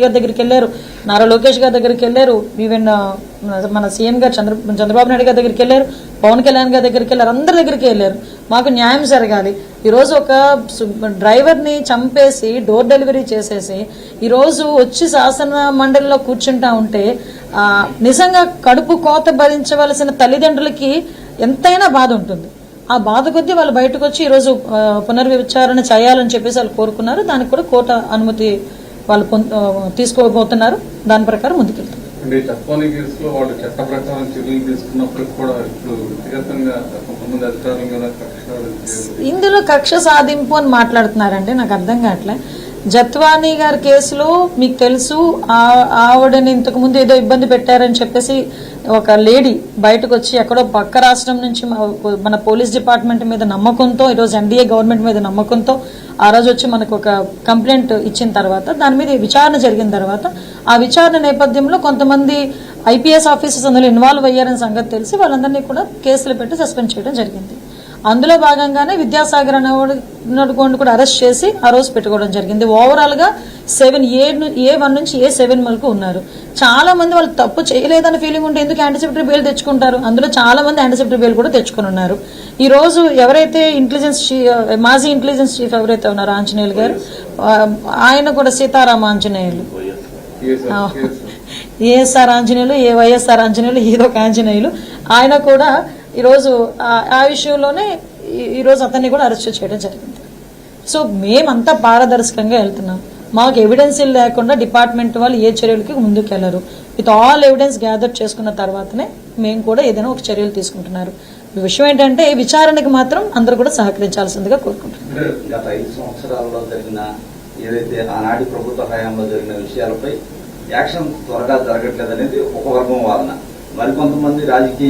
గారి దగ్గరికి వెళ్ళారు, నారా లోకేష్ గారి దగ్గరికి వెళ్ళారు, ఈవెన్ మన సీఎం గారు చంద్రబాబు నాయుడు గారి దగ్గరికి వెళ్ళారు, పవన్ కళ్యాణ్ గారి దగ్గరికి వెళ్ళారు, అందరి దగ్గరికి వెళ్ళారు. మాకు న్యాయం జరగాలి. ఈరోజు ఒక డ్రైవర్ని చంపేసి డోర్ డెలివరీ చేసేసి ఈరోజు వచ్చి శాసన మండలిలో కూర్చుంటా ఉంటే నిజంగా కడుపు కోత భరించవలసిన తల్లిదండ్రులకి ఎంతైనా బాధ ఉంటుంది. ఆ బాధ కొద్దీ వాళ్ళు బయటకు వచ్చి ఈరోజు పునర్విచారణ చేయాలని చెప్పేసి వాళ్ళు కోరుకున్నారు. దానికి కూడా కోర్టు అనుమతి వాళ్ళు తీసుకోబోతున్నారు. దాని ప్రకారం ముందుకెళ్తారు. ఇందులో కక్ష సాధింపు అని మాట్లాడుతున్నారండి, నాకు అర్థం కావట్లే. జత్వానీ గారి కేసులో మీకు తెలుసు, ఆవిడని ఇంతకు ముందు ఏదో ఇబ్బంది పెట్టారని చెప్పేసి ఒక లేడీ బయటకు వచ్చి ఎక్కడో పక్క రాష్ట్రం నుంచి మన పోలీస్ డిపార్ట్మెంట్ మీద నమ్మకంతో, ఈరోజు ఎన్డీఏ గవర్నమెంట్ మీద నమ్మకంతో ఆ రోజు వచ్చి మనకు ఒక కంప్లైంట్ ఇచ్చిన తర్వాత దాని మీద విచారణ జరిగిన తర్వాత ఆ విచారణ నేపథ్యంలో కొంతమంది ఐపీఎస్ ఆఫీసర్స్ అందులో ఇన్వాల్వ్ అయ్యారని సంగతి తెలిసి వాళ్ళందరినీ కూడా కేసులు పెట్టి సస్పెండ్ చేయడం జరిగింది. అందులో భాగంగానే విద్యాసాగర్ అనేవాడు కూడా అరెస్ట్ చేసి ఆ రోజు పెట్టుకోవడం జరిగింది. ఓవరాల్ గా 7A1 నుంచి A7 వరకు ఉన్నారు. చాలా మంది వాళ్ళు తప్పు చేయలేదని ఫీలింగ్ ఉంటే ఎందుకు యాంటిసిపేటరీ బెయిల్ తెచ్చుకుంటారు? అందులో చాలా మంది యాంటిసిపేటరీ బెయిల్ కూడా తెచ్చుకుని ఉన్నారు. ఈ రోజు ఎవరైతే మాజీ ఇంటెలిజెన్స్ చీఫ్ ఎవరైతే ఉన్నారో ఆంజనేయులు గారు, ఆయన కూడా సీతారామ ఆంజనేయులు, ఏఎస్ఆర్ ఆంజనేయులు, వైఎస్ఆర్ ఆంజనేయులు, ఏదో ఒక ఆంజనేయులు, ఆయన కూడా ఈరోజు ఆ విషయంలోనే ఈరోజు అతన్ని కూడా అరెస్ట్ చేయడం జరిగింది. సో మేమంతా పారదర్శకంగా వెళ్తున్నాం. మాకు ఎవిడెన్స్ లేకుండా డిపార్ట్మెంట్ వాళ్ళు ఏ చర్యలకి ముందుకు వెళ్లరు. విత్ ఆల్ ఎవిడెన్స్ గ్యాదర్ చేసుకున్న తర్వాతనే మేము కూడా ఏదైనా ఒక చర్యలు తీసుకుంటున్నారు. విషయం ఏంటంటే విచారణకు మాత్రం అందరూ కూడా సహకరించాల్సిందిగా కోరుకుంటున్నారు. గత 5 సంవత్సరాల్లో జరిగిన ఏదైతే ఆనాటి ప్రభుత్వ హయాంలో జరిగిన విషయాలపై యాక్షన్ త్వరగా జరగట్లేదనేది ఒక వర్గం వాదన. మరికొంతమంది రాజకీయ